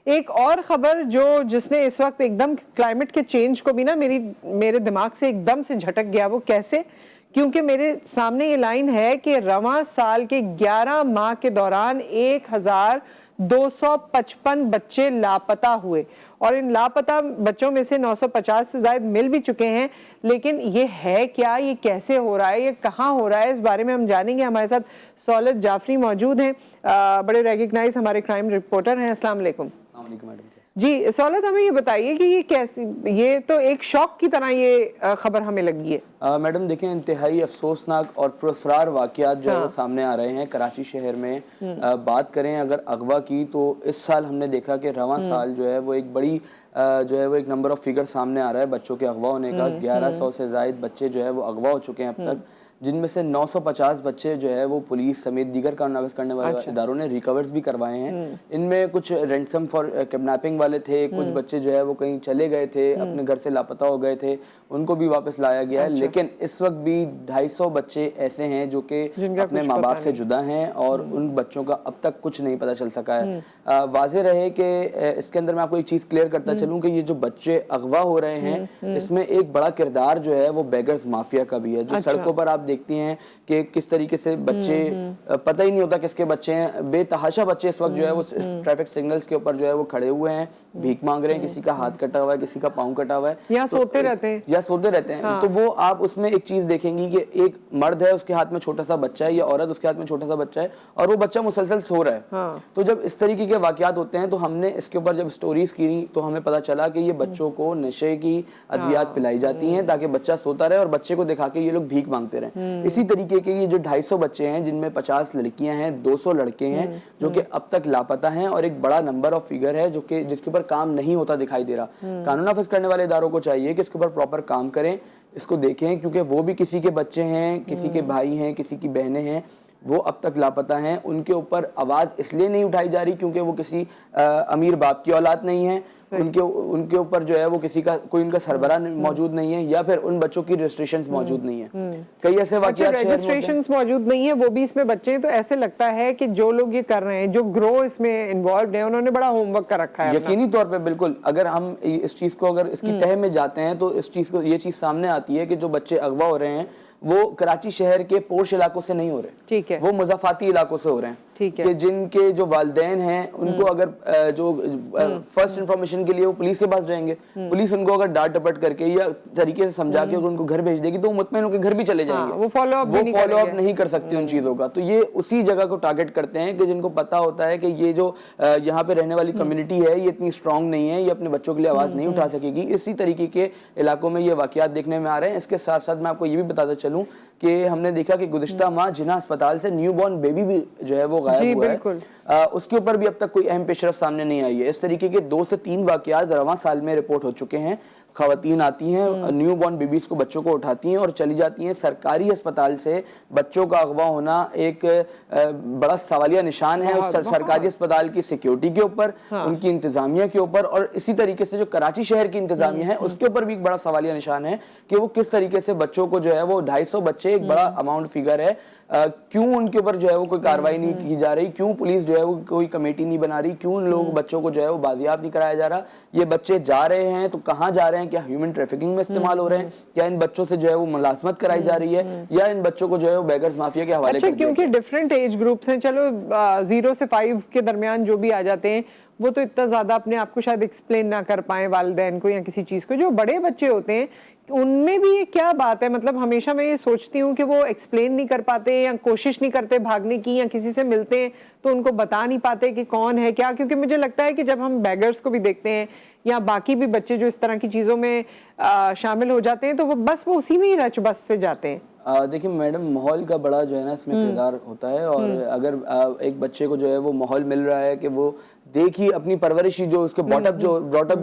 ایک اور خبر جس نے اس وقت ایک دم کلائمیٹ کے چینج کو بھی نا میرے دماغ سے ایک دم سے جھٹک گیا، وہ کیسے؟ کیونکہ میرے سامنے یہ لائن ہے کہ رواں سال کے 11 ماہ کے دوران 1255 بچے لاپتہ ہوئے، اور ان لاپتہ بچوں میں سے 950 سے زائد مل بھی چکے ہیں۔ لیکن یہ ہے کیا، یہ کیسے ہو رہا ہے، یہ کہاں ہو رہا ہے، اس بارے میں ہم جانیں گے۔ ہمارے ساتھ سہولت جعفری موجود ہیں، بڑے ریکگنائز ہمارے کرائم رپورٹر ہیں۔ السلام علیکم۔ السلام علیکم میڈم۔ جی سہولت، ہمیں یہ بتائیے کہ یہ کیسی، یہ تو ایک شوق کی طرح یہ خبر ہمیں لگی ہے۔ میڈم دیکھیں، انتہائی افسوسناک اور پراسرار واقعات جو ہے وہ سامنے آ رہے ہیں کراچی شہر میں۔ بات کریں اگر اغوا کی، تو اس سال ہم نے دیکھا کہ رواں سال جو ہے وہ ایک بڑی جو ہے وہ ایک نمبر آف فگر سامنے آ رہا ہے بچوں کے اغوا ہونے کا۔ 1100 سے زائد بچے جو ہے وہ اغوا ہو چکے ہیں اب تک، جن میں سے 950 بچے جو ہے وہ پولیس سمیت دیگر کام نافذ کرنے والے اداروں نے ریکورز بھی کروائے ہیں۔ ان میں کچھ رینسم فار کڈنیپنگ والے تھے، کچھ بچے جو ہے وہ کہیں چلے گئے تھے، اپنے گھر سے لاپتہ ہو گئے تھے، ان کو بھی واپس لایا گیا ہے۔ لیکن اس وقت بھی 250 بچے ایسے ہیں جو کہ اپنے ماں باپ سے جدا ہیں، اور ان بچوں کا اب تک کچھ نہیں پتہ چل سکا ہے۔ واضح رہے کہ اس کے اندر میں آپ کو ایک چیز کلیئر کرتا چلوں کہ یہ جو بچے اغوا ہو رہے ہیں، اس میں ایک بڑا کردار جو ہے وہ بیگرز مافیا کا بھی ہے، جو سڑکوں پر آپ دیکھتی ہیں کہ کس طریقے سے بچے، پتہ ہی نہیں ہوتا کس کے بچے ہیں، بے تحاشا بچے اس وقت جو ہے وہ ٹریفک سگنلز کے اوپر جو ہے وہ کھڑے ہوئے ہیں، بھیک مانگ رہے ہیں، کسی کا ہاتھ کٹا ہوا ہے، کسی کا پاؤں کٹا ہوا ہے، یا سوتے رہتے ہیں۔ تو وہ آپ اس میں ایک چیز دیکھیں گی کہ ایک مرد ہے، اس کے ہاتھ میں چھوٹا سا بچہ ہے، یا عورت اس کے ہاتھ میں چھوٹا سا بچہ ہے، اور وہ بچہ مسلسل سو رہا ہے۔ تو جب اس طریقے کے واقعات ہوتے ہیں تو ہم نے اس کے اوپر جب سٹوریز کی تو ہمیں پتہ چلا کہ یہ بچوں کو نشے کی ادویات پلائی جاتی ہیں تاکہ بچہ سوتا رہے اور بچے کو دکھا کے یہ لوگ بھیک مانگتے رہیں۔ اسی طریقے کے یہ جو 250 بچے ہیں، جن میں 50 لڑکیاں ہیں، 200 لڑکے ہیں جو کہ اب تک لاپتہ ہیں، اور ایک بڑا نمبر آف فگر ہے جو کہ جس کے اوپر کام نہیں ہوتا دکھائی دے رہا۔ قانون نافذ کرنے والے اداروں کو چاہیے کہ اس کے اوپر پراپر کام کریں، اس کو دیکھیں، کیونکہ وہ بھی کسی کے بچے ہیں، کسی کے بھائی ہیں، کسی کی بہنیں ہیں، وہ اب تک لاپتہ ہیں۔ ان کے اوپر آواز اس لیے نہیں اٹھائی جا رہی کیونکہ وہ کسی امیر باپ کی اولاد نہیں ہے، ان کے اوپر جو ہے وہ کسی کا کوئی ان کا سربراہ موجود نہیں ہے، یا پھر ان بچوں کی رجسٹریشنز موجود نہیں ہیں۔ کئی ایسے واقعات رجسٹریشنز موجود نہیں ہیں، وہ بھی اس میں بچے ہیں، تو ایسے لگتا ہے کہ جو لوگ یہ کر رہے ہیں، جو گروہ اس میں انوالوڈ ہیں، انہوں نے بڑا ہوم ورک کر رکھا ہے۔ یقینی طور پہ بالکل، اگر ہم اس چیز کو اگر اس کی تہہ میں جاتے ہیں تو اس چیز کو یہ چیز سامنے آتی ہے کہ جو بچے اغوا ہو رہے ہیں وہ کراچی شہر کے پوش علاقوں سے نہیں ہو رہے، ٹھیک ہے، وہ مضافاتی علاقوں سے ہو رہے ہیں، کہ جن کے جو والدین ہیں ان کو اگر جو فرسٹ انفارمیشن کے لیے وہ پولیس کے پاس جائیں گے، پولیس ان کو اگر ڈانٹ ڈپٹ کر کے یا طریقے سے سمجھا کے اگر ان کو گھر بھیج دے گی تو وہ مطمئن ہو کے گھر بھی چلے جائیں گے، وہ فالو اپ نہیں کر سکتے ان چیزوں کا۔ تو یہ اسی جگہ کو ٹارگٹ کرتے ہیں کہ جن کو پتا ہوتا ہے کہ یہ جو یہاں پہ رہنے والی کمیونٹی ہے یہ اتنی اسٹرانگ نہیں ہے، یہ اپنے بچوں کے لیے آواز نہیں اٹھا سکے گی، اسی طریقے کے علاقوں میں یہ واقعات دیکھنے میں آ رہے ہیں۔ اس کے ساتھ ساتھ میں آپ کو یہ بھی بتاتا چلوں کہ ہم نے دیکھا کہ گزشتہ ماہ جناح اسپتال سے نیو بورن بیبی بھی جو ہے وہ غائب ہوا ہے، اس کے اوپر بھی اب تک کوئی اہم پیش رفت سامنے نہیں آئی ہے۔ اس طریقے کے 2 سے 3 واقعات رواں سال میں رپورٹ ہو چکے ہیں۔ خواتین آتی ہیں، نیو بورن بیبیز کو، بچوں کو اٹھاتی ہیں اور چلی جاتی ہیں۔ سرکاری اسپتال سے بچوں کا اغوا ہونا ایک بڑا سوالیہ نشان ہے اس سرکاری اسپتال کی سیکیورٹی کے اوپر، ان کی انتظامیہ کے اوپر، اور اسی طریقے سے جو کراچی شہر کی انتظامیہ ہے اس کے اوپر بھی ایک بڑا سوالیہ نشان ہے کہ وہ کس طریقے سے بچوں کو جو ہے وہ 250 بچے ایک بڑا اماؤنٹ فگر ہے، کیوں ان کے اوپر جو ہے وہ کوئی کارروائی نہیں کی جا رہی، کیوں پولیس جو ہے وہ کوئی کمیٹی نہیں بنا رہی، کیوں ان لوگ بچوں کو جو ہے وہ بازیاب نہیں کرایا جا رہا۔ یہ بچے جا رہے ہیں تو کہاں جا رہے ہیں؟ کیا ہیومن ٹریفکنگ میں استعمال ہو رہے ہیں؟ کیا ان بچوں سے جو ہے وہ ملازمت کرائی جا رہی ہے، یا ان بچوں کو جو ہے وہ بیگرز مافیا کے حوالے کر دیا گیا؟ کیونکہ ڈیفرنٹ ایج گروپس ہیں، چلو 0 سے 5 کے درمیان جو بھی آ جاتے ہیں وہ تو اتنا زیادہ اپنے آپ کو شاید ایکسپلین نہ کر پائیں والدین کو یا کسی چیز کو۔ جو بڑے بچے ہوتے ہیں ان میں بھی یہ کیا بات ہے؟ مطلب ہمیشہ میں یہ سوچتی ہوں کہ وہ ایکسپلین نہیں کر پاتے یا کوشش نہیں کرتے بھاگنے کی، یا کسی سے ملتے ہیں تو ان کو بتا نہیں پاتے کہ کون ہے کیا، کیونکہ مجھے لگتا ہے کہ جب ہم بیگرز کو بھی دیکھتے ہیں یا باقی بھی بچے جو اس طرح کی چیزوں میں شامل ہو جاتے ہیں تو وہ اسی میں ہی رچ بس سے جاتے ہیں۔ دیکھیں میڈم، ماحول کا بڑا جو ہے نا اس میں کردار ہوتا ہے، اور اگر ایک بچے کو جو ہے وہ ماحول مل رہا ہے کہ وہ دیکھی اپنی پرورشی جو اس کے براٹ اپ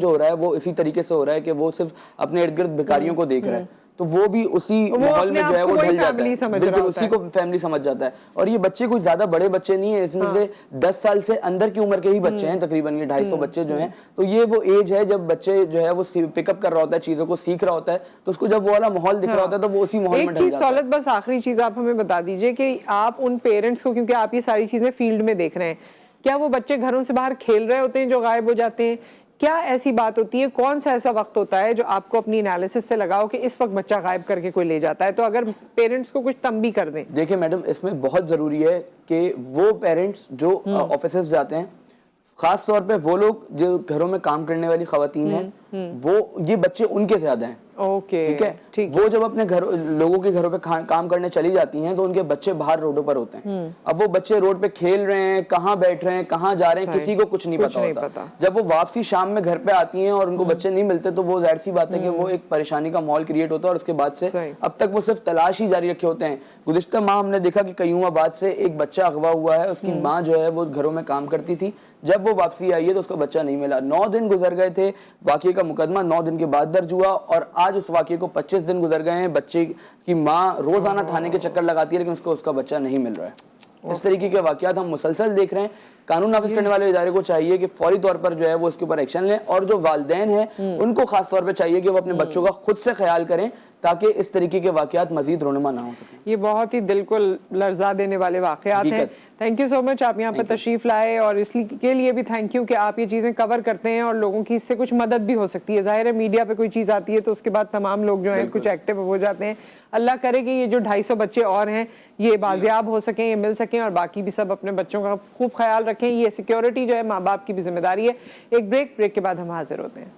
جو ہو رہا ہے وہ اسی طریقے سے ہو رہا ہے کہ وہ صرف اپنے ارد گرد بھکاریوں کو دیکھ رہا ہے، تو وہ بھی اسی ماحول میں جو ہے وہ ڈھل جاتا ہے، بالکل اسی کو فیملی سمجھ جاتا ہے۔ اور یہ بچے کوئی زیادہ بڑے بچے نہیں ہیں، اس میں سے 10 سال سے اندر کی عمر کے ہی بچے ہیں، تقریباً یہ 250 بچے جو ہیں۔ تو یہ وہ ایج ہے جب بچے جو ہے وہ پک اپ کر رہا ہوتا ہے، چیزوں کو سیکھ رہا ہوتا ہے، تو اس کو جب وہ والا ماحول دکھ رہا ہوتا ہے تو وہ اسی ماحول میں ڈھل جاتا ہے۔ سہولت، بس آخری چیز آپ ہمیں بتا دیجئے کہ آپ ان پیرنٹس کو، کیونکہ آپ یہ ساری چیزیں فیلڈ میں دیکھ رہے ہیں، کیا وہ بچے گھروں سے باہر کھیل رہے ہوتے ہیں جو غائب ہو جاتے ہیں؟ کیا ایسی بات ہوتی ہے, کون سا ایسا وقت ہوتا ہے جو آپ کو اپنی انالیسس سے لگاؤ کہ اس وقت بچہ غائب کر کے کوئی لے جاتا ہے؟ تو اگر پیرنٹس کو کچھ تنبیہ کر دیں. دیکھیں میڈم, اس میں بہت ضروری ہے کہ وہ پیرنٹس جو آفیسز جاتے ہیں, خاص طور پہ وہ لوگ جو گھروں میں کام کرنے والی خواتین ہیں, وہ یہ بچے ان کے زیادہ ہیں. ٹھیک ہے, وہ جب اپنے لوگوں کے گھروں پہ کام کرنے چلی جاتی ہیں تو ان کے بچے باہر روڈوں پر ہوتے ہیں. اب وہ بچے روڈ پہ کھیل رہے ہیں, کہاں بیٹھ رہے ہیں, کہاں جا رہے ہیں, کسی کو کچھ نہیں پتا ہوتا. جب وہ واپسی شام میں گھر پہ آتی ہیں اور ان کو بچے نہیں ملتے تو وہ ظاہر سی بات ہے کہ وہ ایک پریشانی کا ماحول کریٹ ہوتا ہے, اور اس کے بعد سے اب تک وہ صرف تلاش ہی جاری رکھے ہوتے ہیں. گزشتہ ماہ ہم نے دیکھا کہ قیوم آباد سے ایک بچہ اغوا ہوا ہے, اس کی ماں جو ہے وہ گھروں میں کام کرتی تھی, جب وہ واپسی آئی ہے تو اس کا بچہ نہیں ملا. 9 دن گزر گئے تھے, واقعے کا مقدمہ 9 دن کے بعد درج ہوا, اور آج اس واقعے کو 25 دن گزر گئے ہیں. بچے کی ماں روزانہ تھانے کے چکر لگاتی ہے لیکن اس کو اس کا بچہ نہیں مل رہا ہے. اس طریقے کے واقعات ہم مسلسل دیکھ رہے ہیں. قانون نافذ کرنے والے ادارے کو چاہیے کہ فوری طور پر جو ہے وہ اس کے اوپر ایکشن لیں, اور جو والدین ہیں ان کو خاص طور پہ چاہیے کہ وہ اپنے بچوں کا خود سے خیال کریں تاکہ اس طریقے کے واقعات مزید رونما نہ ہو سکیں. یہ بہت ہی دل کو لرزا دینے والے واقعات ہیں. تھینک یو سو مچ, آپ یہاں پر تشریف لائے, اور اس کے لیے بھی تھینک یو کہ آپ یہ چیزیں کور کرتے ہیں اور لوگوں کی اس سے کچھ مدد بھی ہو سکتی ہے. ظاہر ہے میڈیا پہ کوئی چیز آتی ہے تو اس کے بعد تمام لوگ جو ہیں کچھ ایکٹیو ہو جاتے ہیں. اللہ کرے کہ یہ جو 250 بچے اور ہیں یہ بازیاب ہو سکیں, یہ مل سکیں, اور باقی بھی سب اپنے بچوں کا خوب خیال رکھیں. یہ سیکیورٹی جو ہے ماں باپ کی بھی ذمہ داری ہے. ایک بریک کے بعد ہم حاضر ہوتے ہیں.